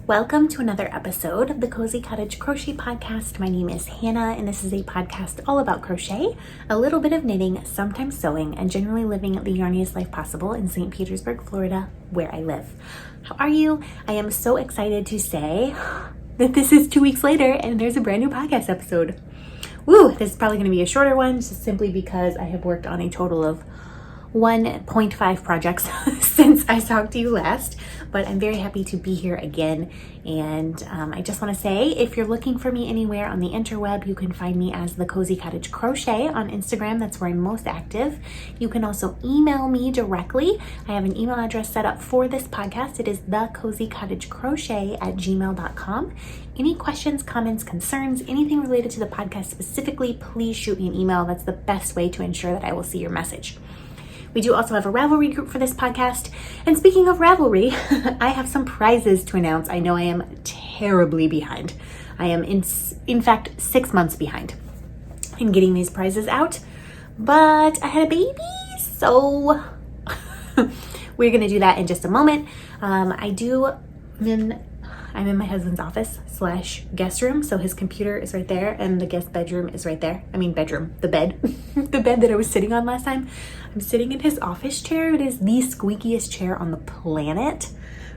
Welcome to another episode of the Cozy Cottage Crochet Podcast. My name is Hannah, and this is a podcast all about crochet, a little bit of knitting, sometimes sewing, and generally living the yarniest life possible in St. Petersburg, Florida, where I live. How are you? I am so excited to say that this is 2 weeks later, and there's a brand new podcast episode. Woo! This is probably going to be a shorter one, just simply because I have worked on a total of 1.5 projects since I talked to you last, but I'm very happy to be here again. And I just want to say, if you're looking for me anywhere on the interweb, you can find me as the Cozy Cottage Crochet on Instagram. That's where I'm most active. You can also email me directly. I have an email address set up for this podcast. It is thecozycottagecrochet@gmail.com. Any questions, comments, concerns, anything related to the podcast specifically, please shoot me an email. That's the best way to ensure that I will see your message. We do also have a Ravelry group for this podcast. And speaking of Ravelry, I have some prizes to announce. I know I am terribly behind. I am in fact 6 months behind in getting these prizes out, but I had a baby, so we're going to do that in just a moment. I'm in my husband's office / guest room. So his computer is right there and the guest bedroom is right there. The bed, the bed that I was sitting on last time. I'm sitting in his office chair. It is the squeakiest chair on the planet.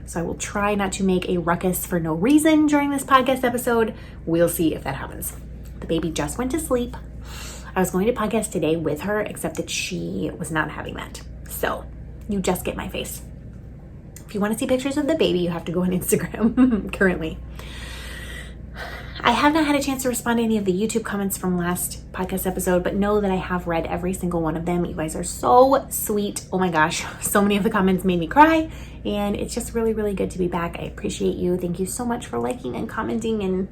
So I will try not to make a ruckus for no reason during this podcast episode. We'll see if that happens. The baby just went to sleep. I was going to podcast today with her, except that she was not having that. So you just get my face. If you want to see pictures of the baby, you have to go on Instagram currently. I have not had a chance to respond to any of the YouTube comments from last podcast episode, but know that I have read every single one of them. You guys are so sweet. Oh my gosh. So many of the comments made me cry, and it's just really, really good to be back. I appreciate you. Thank you so much for liking and commenting and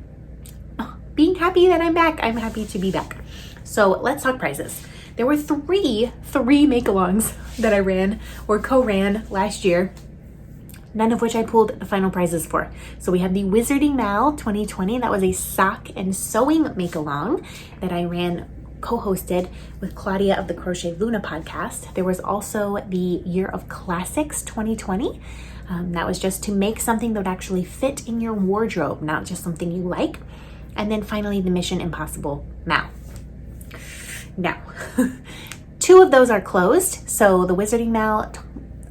being happy that I'm back. I'm happy to be back. So let's talk prizes. There were three make-alongs that I ran or co-ran last year, none of which I pulled the final prizes for. So we have the Wizarding Mal 2020. That was a sock and sewing make-along that I ran co-hosted with Claudia of the Crochet Luna podcast. There was also the Year of Classics 2020. That was just to make something that would actually fit in your wardrobe, not just something you like. And then finally, the Mission Impossible Mal. Now, 2 of those are closed. So the Wizarding Mal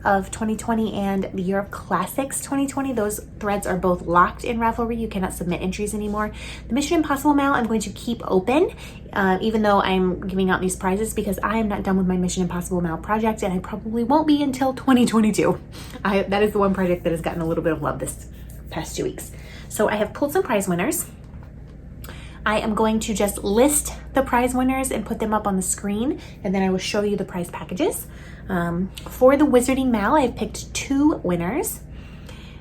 of 2020 and the Year of Classics 2020, those threads are both locked in Ravelry. You cannot submit entries anymore. The Mission Impossible Mal I'm going to keep open, even though I'm giving out these prizes, because I am not done with my Mission Impossible Mal project, and I probably won't be until 2022. That is the one project that has gotten a little bit of love this past 2 weeks. So I have pulled some prize winners. I am going to just list the prize winners and put them up on the screen, and then I will show you the prize packages. For the Wizarding Mal, I've picked 2 winners.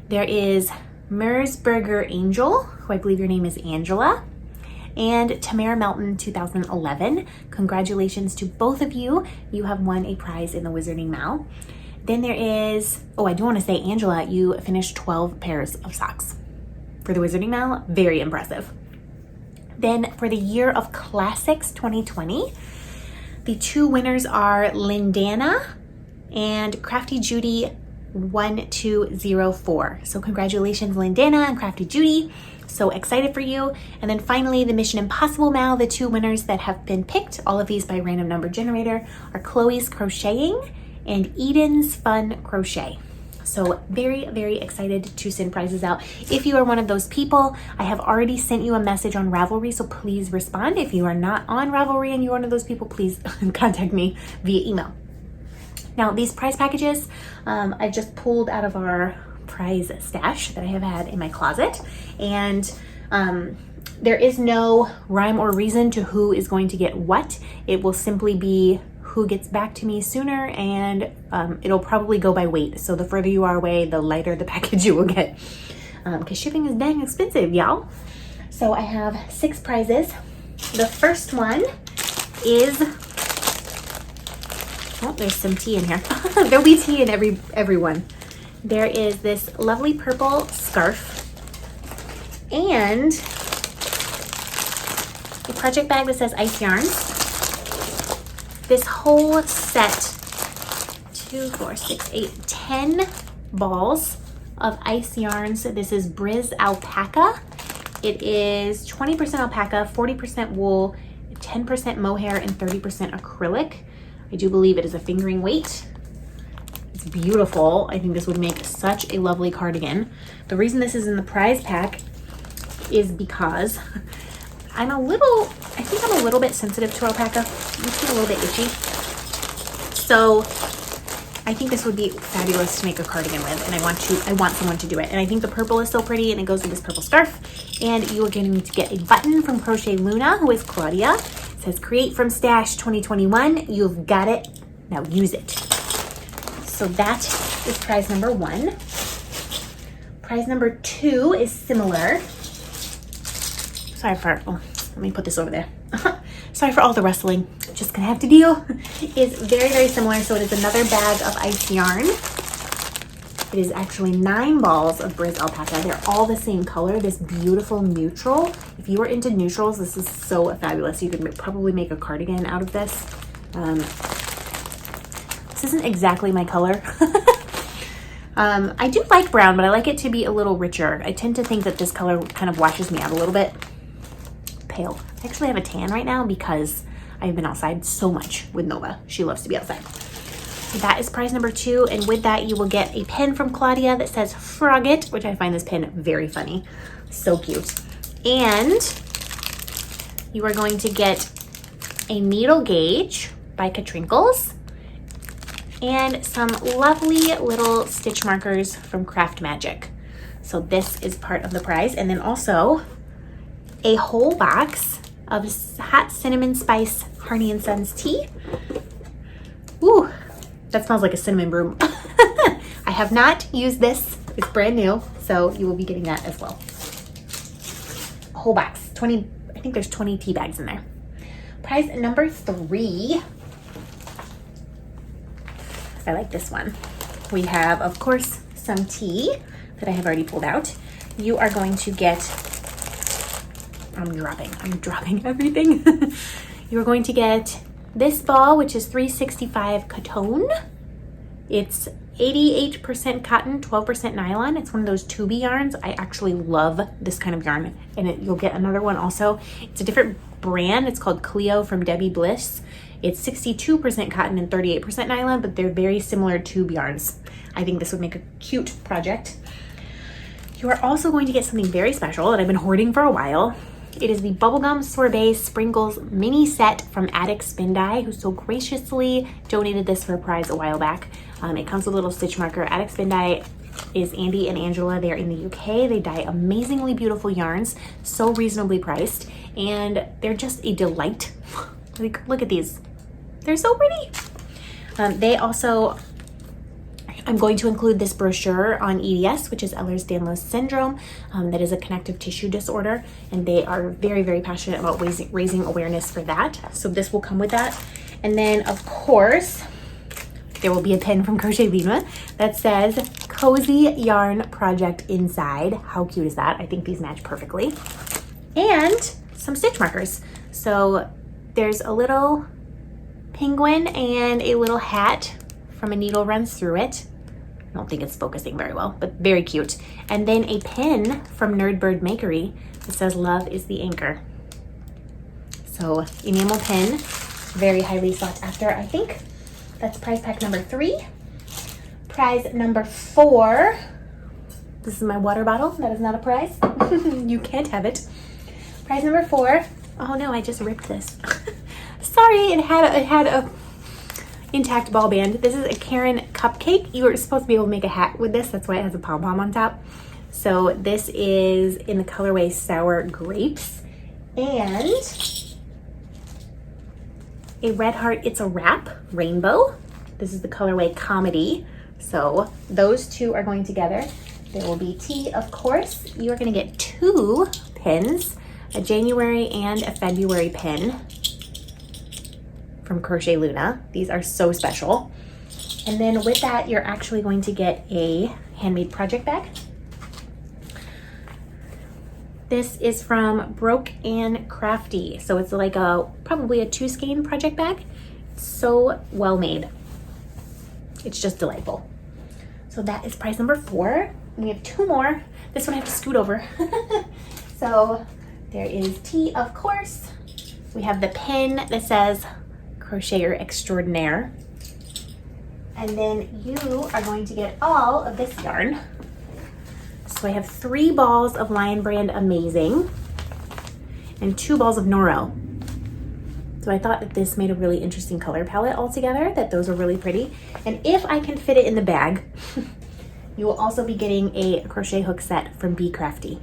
There is Mersberger Angel, who I believe your name is Angela, and Tamara Melton 2011. Congratulations to both of you. You have won a prize in the Wizarding Mal. Then there is, I do want to say, Angela, you finished 12 pairs of socks for the Wizarding Mal. Very impressive. Then for the Year of Classics 2020, the 2 winners are Lindana and Crafty Judy 1204. So congratulations, Lindana and Crafty Judy. So excited for you. And then finally, the Mission Impossible Mal, the 2 winners that have been picked, all of these by random number generator, are Chloe's Crocheting and Eden's Fun Crochet. So very, very excited to send prizes out. If you are one of those people, I have already sent you a message on Ravelry, so please respond. If you are not on Ravelry and you're one of those people, please contact me via email. Now, these prize packages, I just pulled out of our prize stash that I have had in my closet. And there is no rhyme or reason to who is going to get what. It will simply be who gets back to me sooner, and it'll probably go by weight. So the further you are away, the lighter the package you will get, because shipping is dang expensive, y'all. So I have 6 prizes. The first one is, there's some tea in here. There'll be tea in every one. There is this lovely purple scarf and a project bag that says Ice Yarns. This whole set, 2, 4, 6, 8, 10 balls of ice yarns. This is Briz Alpaca. It is 20% alpaca, 40% wool, 10% mohair, and 30% acrylic. I do believe it is a fingering weight. It's beautiful. I think this would make such a lovely cardigan. The reason this is in the prize pack is because I think I'm a little bit sensitive to alpaca. It makes me a little bit itchy. So I think this would be fabulous to make a cardigan with, and I want someone to do it. And I think the purple is so pretty, and it goes with this purple scarf. And you are going to get a button from Crochet Luna, who is Claudia. It says, create from stash 2021. You've got it. Now use it. So that is prize number 1. Prize number 2 is similar. Sorry for, let me put this over there. Sorry for all the rustling. Just gonna have to deal. It's very, very similar. So it is another bag of ice yarn. It is actually 9 balls of Briz Alpaca. They're all the same color, this beautiful neutral. If you are into neutrals, this is so fabulous. You could probably make a cardigan out of this. This isn't exactly my color. I do like brown, but I like it to be a little richer. I tend to think that this color kind of washes me out a little bit. Pale. I actually have a tan right now because I've been outside so much with Nova. She loves to be outside. So that is prize number 2. And with that, you will get a pen from Claudia that says Frog It, which I find this pen very funny. So cute. And you are going to get a needle gauge by Katrinkles and some lovely little stitch markers from Craft Magic. So this is part of the prize. And then also a whole box of hot cinnamon spice Harney and Sons tea. Ooh, that smells like a cinnamon broom. I have not used this. It's brand new, so you will be getting that as well. A whole box, 20, I think there's 20 tea bags in there. Prize number 3. I like this one. We have, of course, some tea that I have already pulled out. You are going to get, I'm dropping everything. You're going to get this ball, which is 365 Coton. It's 88% cotton, 12% nylon. It's one of those tubey yarns. I actually love this kind of yarn. And you'll get another one also. It's a different brand. It's called Cleo from Debbie Bliss. It's 62% cotton and 38% nylon, but they're very similar tube yarns. I think this would make a cute project. You are also going to get something very special that I've been hoarding for a while. It is the Bubblegum Sorbet Sprinkles mini set from Attic Spin Dye, who so graciously donated this for a prize a while back. It comes with a little stitch marker. Attic Spin Dye is Andy and Angela. They're in the UK. They dye amazingly beautiful yarns, so reasonably priced, and they're just a delight. Like, look at these. They're so pretty. They also, I'm going to include this brochure on EDS, which is Ehlers-Danlos syndrome. That is a connective tissue disorder, and they are very, very passionate about raising awareness for that. So this will come with that. And then, of course, there will be a pen from Crochet Luna that says Cozy Yarn Project inside. How cute is that? I think these match perfectly. And some stitch markers. So there's a little penguin and a little hat from A Needle Runs Through It. I don't think it's focusing very well, but very cute. And then a pin from Nerdbird Makery that says Love is the Anchor. So enamel pin, very highly sought after, I think. That's prize pack number 3. Prize number 4. This is my water bottle. That is not a prize. You can't have it. Prize number 4. Oh no, I just ripped this. Sorry, it had a intact ball band. This is a Karen cupcake. You were supposed to be able to make a hat with this. That's why it has a pom-pom on top. So this is in the colorway Sour Grapes. And a Red Heart It's a Wrap Rainbow. This is the colorway Comedy. So those two are going together. There will be tea, of course. You are going to get 2 pins, a January and a February pin from Crochet Luna. These are so special. And then with that, you're actually going to get a handmade project bag. This is from Broke and Crafty. So it's like probably a 2-skein project bag. It's so well made. It's just delightful. So that is prize number 4. And we have two more. This one I have to scoot over. So there is T, of course. We have the pin that says Crocheter Extraordinaire. And then you are going to get all of this yarn. So I have 3 balls of Lion Brand Amazing and 2 balls of Noro. So I thought that this made a really interesting color palette altogether, that those are really pretty. And if I can fit it in the bag, you will also be getting a crochet hook set from Be Crafty.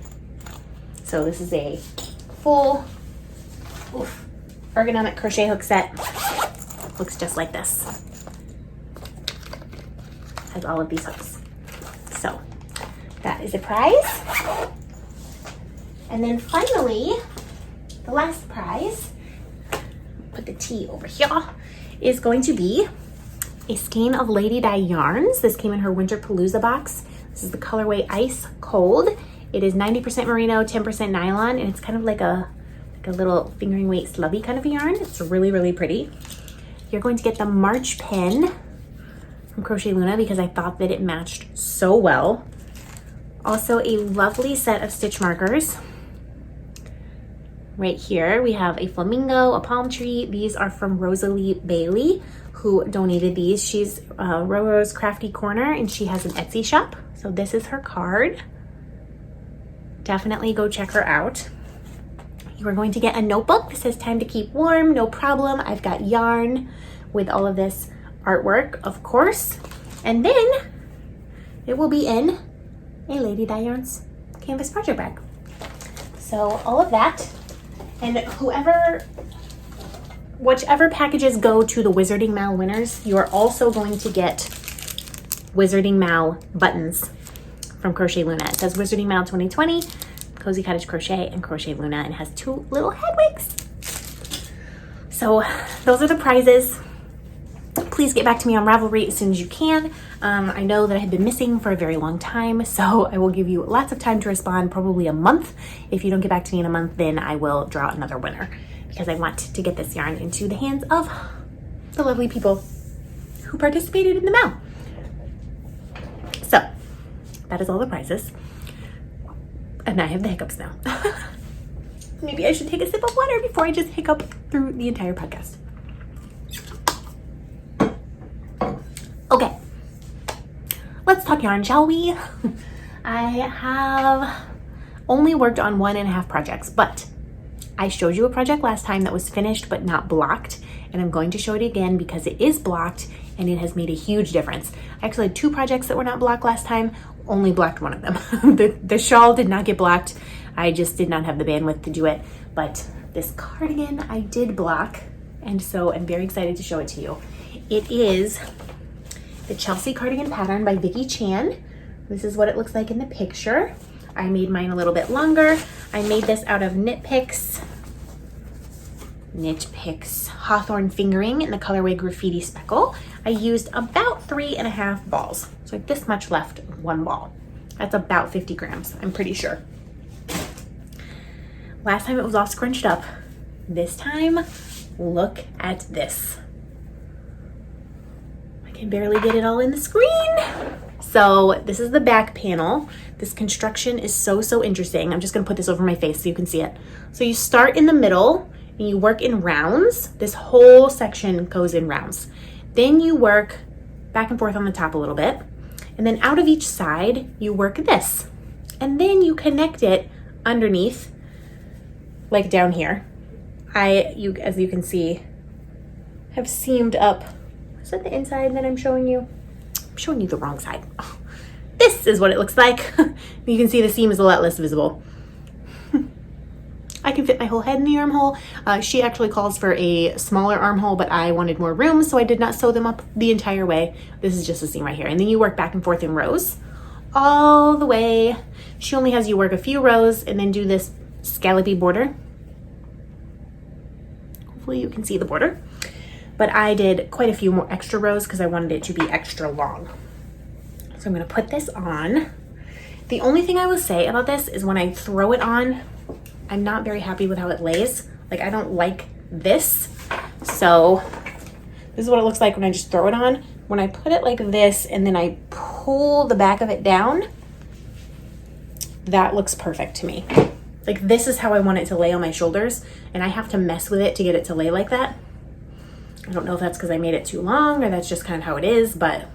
So this is a full ergonomic crochet hook set. Looks just like this. Has all of these hooks. So that is a prize. And then finally, the last prize, put the T over here, is going to be a skein of Lady Dye yarns. This came in her Winter Palooza box. This is the colorway Ice Cold. It is 90% merino, 10% nylon, and it's kind of like a little fingering weight slubby kind of a yarn. It's really, really pretty. You're going to get the March pin from Crochet Luna because I thought that it matched so well. Also a lovely set of stitch markers. Right here we have a flamingo, a palm tree. These are from Rosalie Bailey, who donated these. She's Roro's Crafty Corner and she has an Etsy shop. So this is her card. Definitely go check her out. You are going to get a notebook that says time to keep warm, no problem. I've got yarn with all of this artwork, of course. And then it will be in a Lady Dye Yarns canvas project bag. So all of that, and whichever packages go to the Wizarding Mal winners, you are also going to get Wizarding Mal buttons from Crochet Luna. It says Wizarding Mal 2020, Cozy Cottage Crochet, and Crochet Luna, and has 2 little Hedwigs. So those are the prizes. Please get back to me on Ravelry as soon as you can. I know that I have been missing for a very long time, so I will give you lots of time to respond, probably a month. If you don't get back to me in a month, then I will draw another winner because I want to get this yarn into the hands of the lovely people who participated in the mail. So that is all the prizes. And I have the hiccups now. Maybe I should take a sip of water before I just hiccup through the entire podcast. Okay, let's talk yarn, shall we? I have only worked on 1.5 projects, but I showed you a project last time that was finished but not blocked, and I'm going to show it again because it is blocked and it has made a huge difference. I actually had 2 projects that were not blocked last time, only blocked one of them. The shawl did not get blocked. I just did not have the bandwidth to do it, but this cardigan I did block, and so I'm very excited to show it to you. It is the Chelsea Cardigan pattern by Vicki Chan. This is what it looks like in the picture. I made mine a little bit longer. I made this out of Knit Picks Hawthorne Fingering in the colorway Graffiti Speckle. I used about 3.5 balls. So like this much left, 1 ball. That's about 50 grams, I'm pretty sure. Last time it was all scrunched up. This time, look at this. I can barely get it all in the screen. So this is the back panel. This construction is so interesting. I'm just gonna put this over my face so you can see it. So you start in the middle and you work in rounds. This whole section goes in rounds. Then you work back and forth on the top a little bit. And then out of each side, you work this. And then you connect it underneath, like down here. As you can see, have seamed up. Is that the inside that I'm showing you? I'm showing you the wrong side. Oh, this is what it looks like. You can see the seam is a lot less visible. I can fit my whole head in the armhole. She actually calls for a smaller armhole, but I wanted more room, so I did not sew them up the entire way. This is just a seam right here. And then you work back and forth in rows all the way. She only has you work a few rows and then do this scallopy border. Hopefully you can see the border. But I did quite a few more extra rows because I wanted it to be extra long. So I'm gonna put this on. The only thing I will say about this is when I throw it on, I'm not very happy with how it lays. Like I don't like this. So this is what it looks like when I just throw it on. When I put it like this and then I pull the back of it down, that looks perfect to me. Like this is how I want it to lay on my shoulders, and I have to mess with it to get it to lay like that. I don't know if that's because I made it too long or that's just kind of how it is, but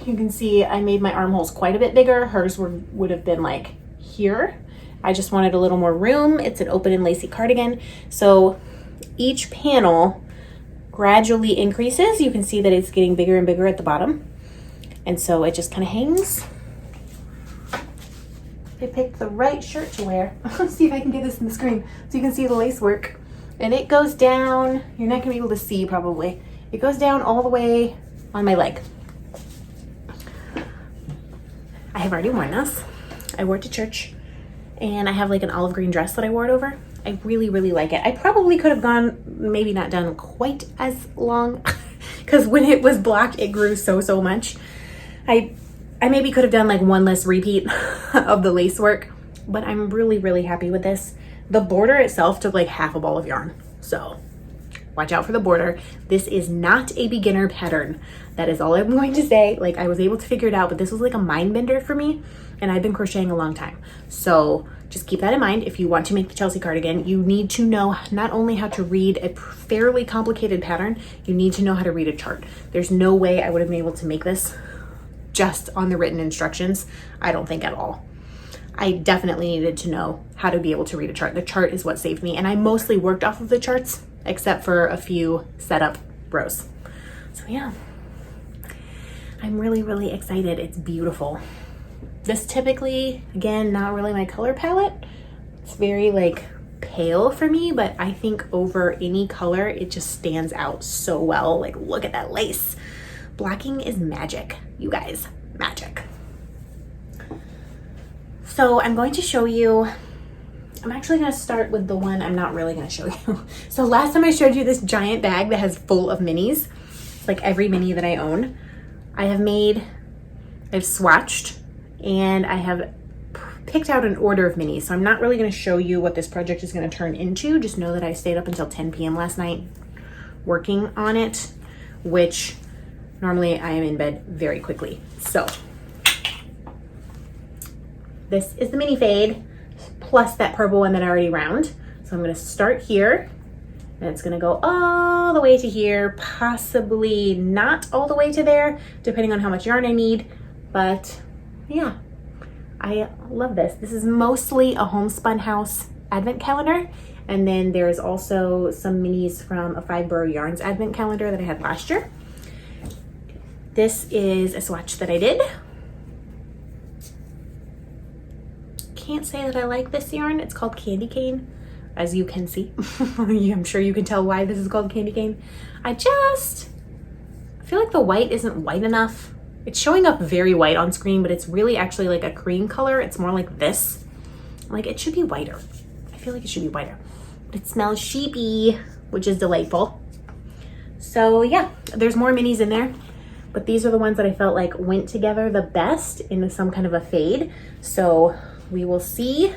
you can see I made my armholes quite a bit bigger. Hers would have been like here. I just wanted a little more room. It's an open and lacy cardigan. So each panel gradually increases. You can see that it's getting bigger and bigger at the bottom. And so it just kind of hangs. I picked the right shirt to wear. Let's see if I can get this in the screen so you can see the lace work. And it goes down, you're not gonna be able to see probably. It goes down all the way on my leg. I have already worn this. I wore it to church, and I have like an olive green dress that I wore it over. I really, really like it. I probably could have gone, maybe not done quite as long, because when it was black, it grew so much. I maybe could have done like one less repeat of the lace work, but I'm really, really happy with this. The border itself took like half a ball of yarn, so watch out for the border. This is not a beginner pattern. That is all I'm going to say. Like, I was able to figure it out, but this was like a mind bender for me, and I've been crocheting a long time. So just keep that in mind. If you want to make the Chelsea cardigan, you need to know not only how to read a fairly complicated pattern, you need to know how to read a chart. There's no way I would have been able to make this just on the written instructions. I don't think at all. I definitely needed to know how to be able to read a chart. The chart is what saved me, and I mostly worked off of the charts except for a few setup rows. So yeah, I'm really, really excited. It's beautiful. This typically, again, not really my color palette. It's very like pale for me, but I think over any color, it just stands out so well. Like, look at that lace. Blacking is magic, you guys, magic. So I'm going to show you, I'm actually going to start with the one I'm not really going to show you. So last time I showed you this giant bag that has full of minis, like every mini that I own. I've swatched, and I have picked out an order of minis. So I'm not really going to show you what this project is going to turn into. Just know that I stayed up until 10 p.m. last night working on it, which normally I am in bed very quickly. So this is the mini fade plus that purple one that I already round. So I'm going to start here, and it's going to go all the way to here, possibly not all the way to there, depending on how much yarn I need. But yeah, I love this. This is mostly a Homespun House advent calendar. And then there's also some minis from a 5 Borough Yarns advent calendar that I had last year. This is a swatch that I did. Can't say that I like this yarn. It's called Candy Cane, as you can see. I'm sure you can tell why this is called Candy Cane. I feel like the white isn't white enough. It's showing up very white on screen, but it's really actually like a cream color. It's more like this. Like, it should be whiter. I feel like it should be whiter. But it smells sheepy, which is delightful. So yeah, there's more minis in there, but these are the ones that I felt like went together the best in some kind of a fade. So we will see.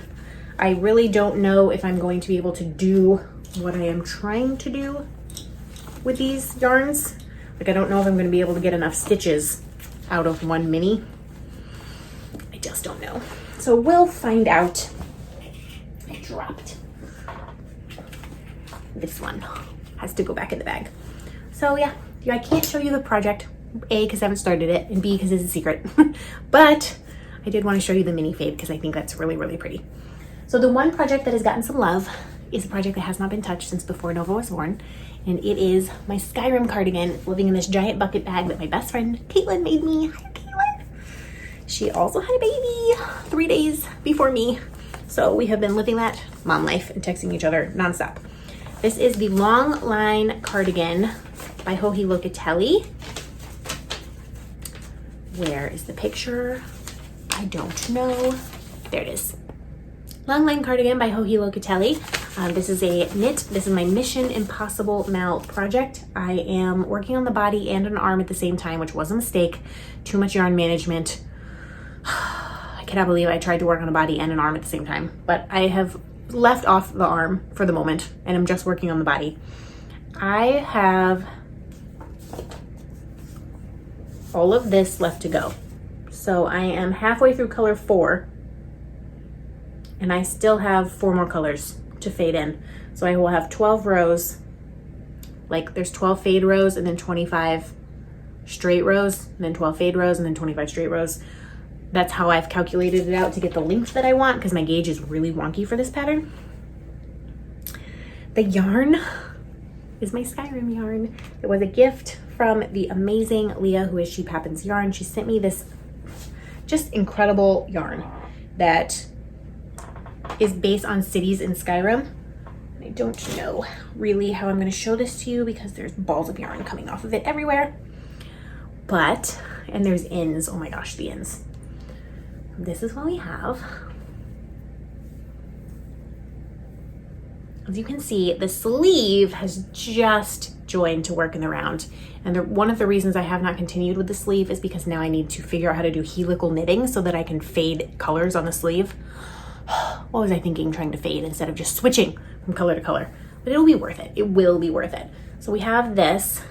I really don't know if I'm going to be able to do what I am trying to do with these yarns. Like, I don't know if I'm going to be able to get enough stitches out of one mini. I just don't know. So we'll find out. I dropped. This one has to go back in the bag. So yeah, I can't show you the project, A, because I haven't started it, and B, because it's a secret. But I did want to show you the mini fade because I think that's really, really pretty. So the one project that has gotten some love is a project that has not been touched since before Nova was born, and it is my Skyrim cardigan living in this giant bucket bag that my best friend Caitlin made me. Hi, Caitlin. She also had a baby 3 days before me, so we have been living that mom life and texting each other nonstop. This is the Long Line Cardigan by Joji Locatelli. Where is the picture? I don't know. There it is. Long Line Cardigan by Joji Locatelli. This is a knit. This is my Mission Impossible Mal project. I am working on the body and an arm at the same time, which was a mistake. Too much yarn management. I cannot believe I tried to work on a body and an arm at the same time, but I have left off the arm for the moment, and I'm just working on the body. I have all of this left to go. So I am halfway through color 4 and I still have 4 more colors to fade in. So I will have 12 rows, like there's 12 fade rows and then 25 straight rows and then 12 fade rows and then 25 straight rows. That's how I've calculated it out to get the length that I want because my gauge is really wonky for this pattern. The yarn is my Skyrim yarn. It was a gift from the amazing Leah, who is Sheep Happens Yarn. She sent me this just incredible yarn that is based on cities in Skyrim. I don't know really how I'm going to show this to you because there's balls of yarn coming off of it everywhere. But, and there's ends. Oh my gosh, the ends. This is what we have. As you can see, the sleeve has just joined to work in the round. And one of the reasons I have not continued with the sleeve is because now I need to figure out how to do helical knitting so that I can fade colors on the sleeve. What was I thinking, trying to fade instead of just switching from color to color? But it'll be worth it. It will be worth it. So we have this.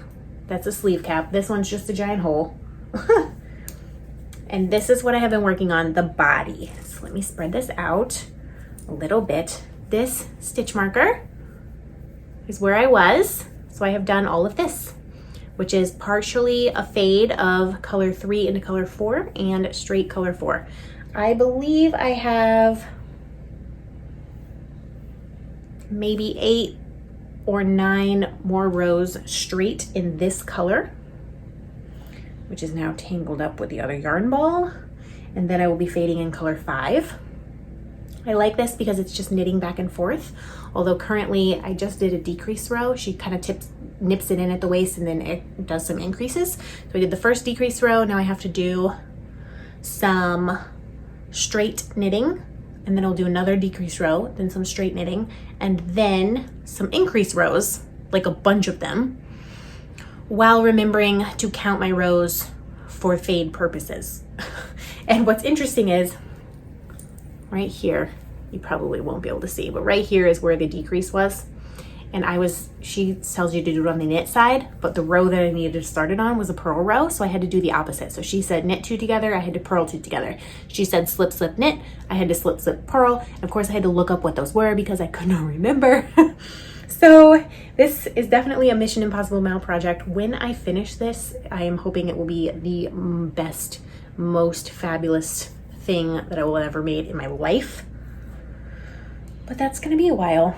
That's a sleeve cap. This one's just a giant hole. And this is what I have been working on, the body. So let me spread this out a little bit. This stitch marker is where I was. So I have done all of this, which is partially a fade of color 3 into color 4 and straight color 4. I believe I have maybe 8 or 9 more rows straight in this color, which is now tangled up with the other yarn ball. And then I will be fading in color 5. I like this because it's just knitting back and forth. Although currently I just did a decrease row. She kind of nips it in at the waist and then it does some increases. So I did the first decrease row. Now I have to do some straight knitting, and then I'll do another decrease row, then some straight knitting, and then some increase rows, like a bunch of them, while remembering to count my rows for fade purposes. And what's interesting is right here, you probably won't be able to see, but right here is where the decrease was. And she tells you to do it on the knit side, but the row that I needed to start it on was a purl row, so I had to do the opposite. So she said knit 2 together, I had to purl 2 together. She said slip, slip, knit, I had to slip, slip, purl. And of course I had to look up what those were because I could not remember. So this is definitely a Mission Impossible Mal project. When I finish this, I am hoping it will be the best, most fabulous thing that I will have ever made in my life. But that's gonna be a while,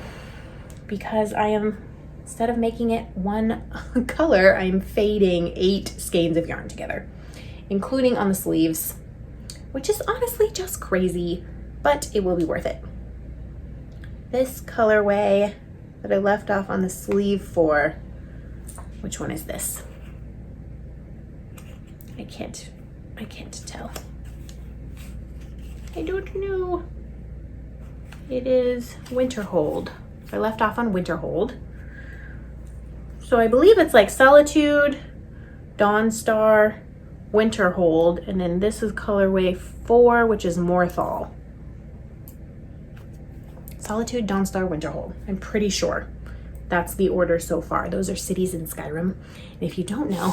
because I am, instead of making it one color, I am fading 8 skeins of yarn together, including on the sleeves, which is honestly just crazy, but it will be worth it. This colorway that I left off on the sleeve for, which one is this? I can't tell. I don't know. It is Winter Hold. I left off on Winter Hold. So I believe it's like Solitude, Dawn Star, Winter Hold, and then this is colorway 4, which is Morthal. Solitude, Dawn Star, Winter Hold. I'm pretty sure that's the order so far. Those are cities in Skyrim. And if you don't know,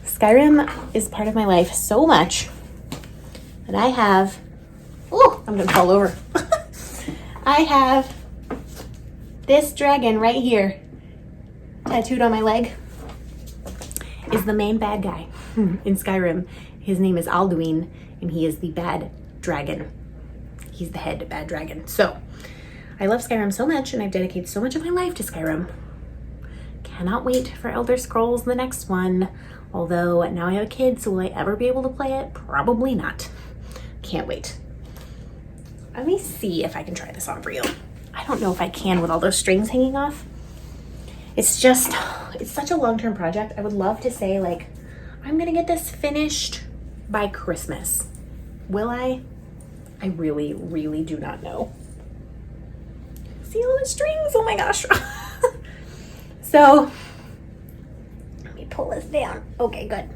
Skyrim is part of my life so much that I have, oh, I'm gonna fall over. I have this dragon right here, tattooed on my leg, is the main bad guy in Skyrim. His name is Alduin, and he is the bad dragon. He's the head bad dragon. So I love Skyrim so much, and I've dedicated so much of my life to Skyrim. Cannot wait for Elder Scrolls, the next one. Although now I have a kid, so will I ever be able to play it? Probably not. Can't wait. Let me see if I can try this on for you. I don't know if I can with all those strings hanging off. It's such a long-term project. I would love to say, like, I'm gonna get this finished by Christmas. Will I? I really, really do not know. See all the strings? Oh my gosh. So, let me pull this down. Okay, good.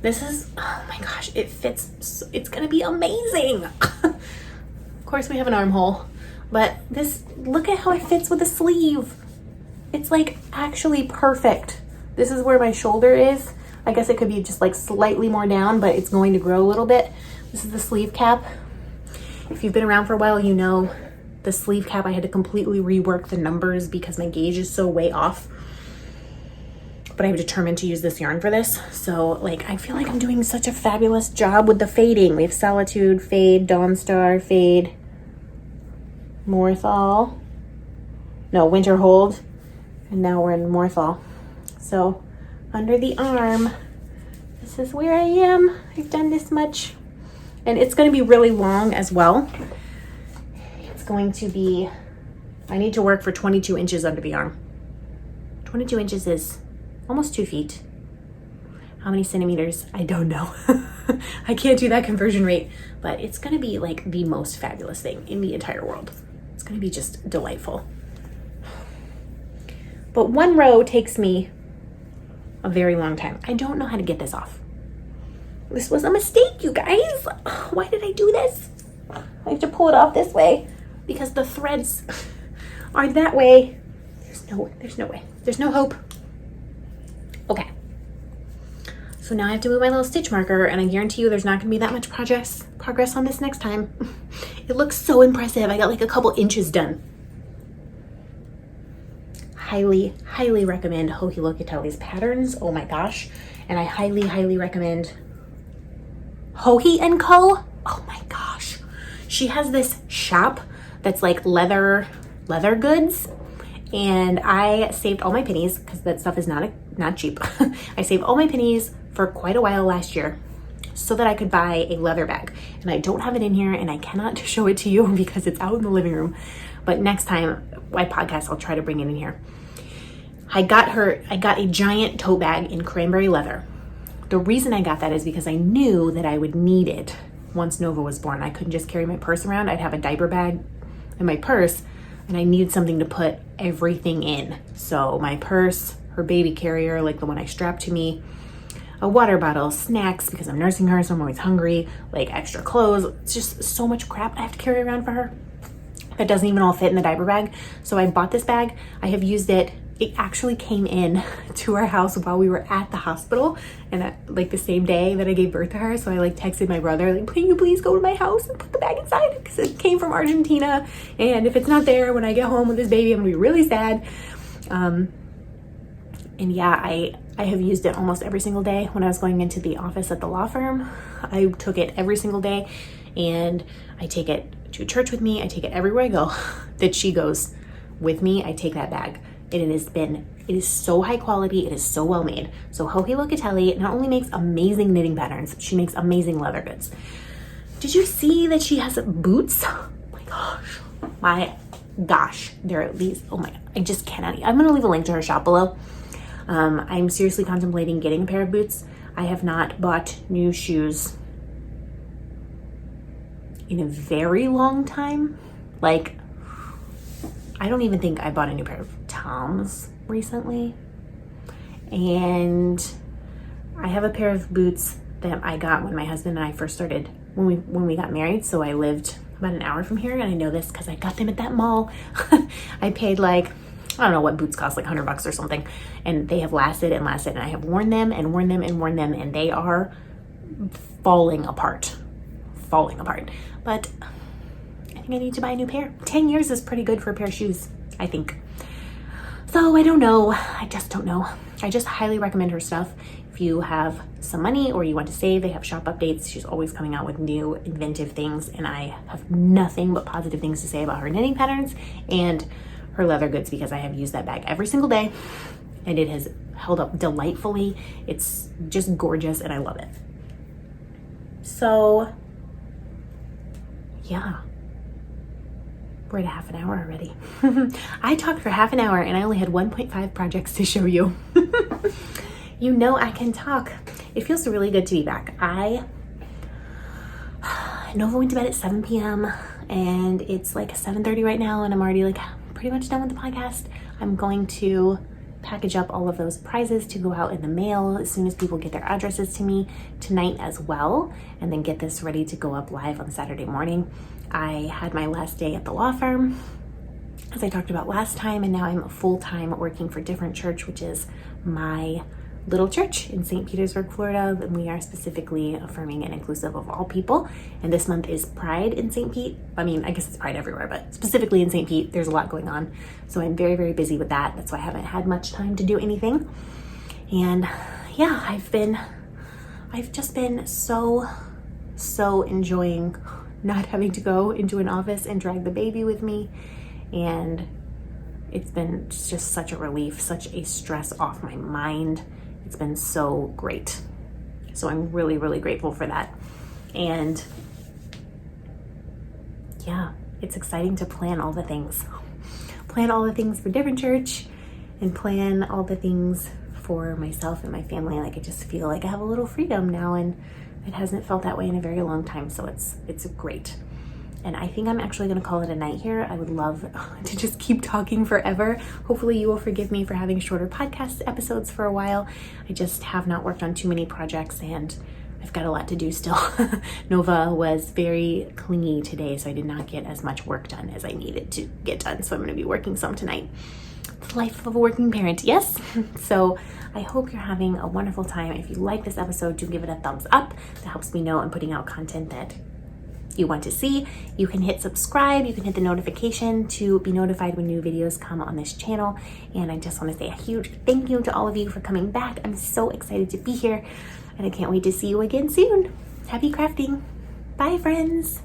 This is, oh my gosh, it fits. It's gonna be amazing. Of course we have an armhole, but this, look at how it fits with the sleeve. It's like actually perfect. This is where my shoulder is. I guess it could be just like slightly more down, but it's going to grow a little bit. This is the sleeve cap. If you've been around for a while, you know the sleeve cap, I had to completely rework the numbers because my gauge is so way off. But I'm determined to use this yarn for this. So like, I feel like I'm doing such a fabulous job with the fading. We have Solitude, Fade, Dawnstar, Fade, Morthal. No, Winter Hold. And now we're in Morthal. So under the arm, this is where I am. I've done this much. And it's going to be really long as well. It's going to be, I need to work for 22 inches under the arm. 22 inches is almost 2 feet. How many centimeters? I don't know. I can't do that conversion rate, but it's going to be like the most fabulous thing in the entire world. It's going to be just delightful. But one row takes me a very long time. I don't know how to get this off. This was a mistake, you guys. Why did I do this? I have to pull it off this way because the threads are that way. There's no way. There's no hope. Okay. So now I have to move my little stitch marker, and I guarantee you there's not gonna be that much progress on this next time. It looks so impressive. I got like a couple inches done. Highly, highly recommend Joji Locatelli's patterns. Oh my gosh. And I highly, highly recommend Joji & Co. Oh my gosh. She has this shop that's like leather goods. And I saved all my pennies because that stuff is not cheap. I saved all my pennies for quite a while last year so that I could buy a leather bag. And I don't have it in here and I cannot show it to you because it's out in the living room. But next time I podcast, I'll try to bring it in here. I got a giant tote bag in cranberry leather. The reason I got that is because I knew that I would need it once Nova was born. I couldn't just carry my purse around. I'd have a diaper bag in my purse and I needed something to put everything in. So my purse, her baby carrier, like the one I strapped to me, a water bottle, snacks because I'm nursing her, so I'm always hungry, like extra clothes. It's just so much crap I have to carry around for her that doesn't even all fit in the diaper bag. So I bought this bag. I have used it. It actually came in to our house while we were at the hospital, and like the same day that I gave birth to her. So I like texted my brother, like, can you please go to my house and put the bag inside? Because it came from Argentina. And if it's not there when I get home with this baby, I'm gonna be really sad. And yeah, I have used it almost every single day. When I was going into the office at the law firm, I took it every single day, and I take it to church with me. I take it everywhere I go that she goes with me. I take that bag. It is so high quality. It is so well made. So Joji Locatelli not only makes amazing knitting patterns, she makes amazing leather goods. Did you see that she has boots? Oh my gosh. They're at least, oh my God, I just cannot. I'm gonna leave a link to her shop below. I'm seriously contemplating getting a pair of boots. I have not bought new shoes in a very long time. Like, I don't even think I bought a new pair of Toms recently. And I have a pair of boots that I got when my husband and I first started, when we got married. So I lived about an hour from here, and I know this because I got them at that mall. I paid like, I don't know what boots cost, like $100 or something. And they have lasted and lasted, and I have worn them and worn them and worn them, and they are falling apart. But I think I need to buy a new pair. 10 years is pretty good for a pair of shoes, I think. So I don't know. I just don't know. I just highly recommend her stuff. If you have some money or you want to save, they have shop updates. She's always coming out with new inventive things, and I have nothing but positive things to say about her knitting patterns and her leather goods because I have used that bag every single day and it has held up delightfully. It's just gorgeous and I love it. So yeah, we're at a half an hour already. I talked for half an hour and I only had 1.5 projects to show you. You know I can talk. It feels really good to be back. Nova went to bed at 7 p.m. and it's like 7:30 right now, and I'm already like pretty much done with the podcast. I'm going to package up all of those prizes to go out in the mail as soon as people get their addresses to me tonight as well, and then get this ready to go up live on Saturday morning. I had my last day at the law firm, as I talked about last time, and now I'm full-time working for Different Church, which is my little church in St. Petersburg, Florida. And we are specifically affirming and inclusive of all people. And this month is Pride in St. Pete. I mean, I guess it's Pride everywhere, but specifically in St. Pete, there's a lot going on. So I'm very, very busy with that. That's why I haven't had much time to do anything. And yeah, I've just been so enjoying not having to go into an office and drag the baby with me. And it's been just such a relief, such a stress off my mind. It's been so great. So I'm really, really grateful for that. And yeah, it's exciting to plan all the things. Plan all the things for different church and plan all the things for myself and my family. Like I just feel like I have a little freedom now, and it hasn't felt that way in a very long time. So it's great. And I think I'm actually going to call it a night here. I would love to just keep talking forever. Hopefully you will forgive me for having shorter podcast episodes for a while. I just have not worked on too many projects and I've got a lot to do still. Nova was very clingy today, so I did not get as much work done as I needed to get done. So I'm going to be working some tonight. The life of a working parent, yes? So I hope you're having a wonderful time. If you like this episode, do give it a thumbs up. That helps me know I'm putting out content that you want to see. You can hit subscribe, you can hit the notification to be notified when new videos come on this channel. And I just want to say a huge thank you to all of you for coming back. I'm so excited to be here and I can't wait to see you again soon. Happy crafting. Bye, friends.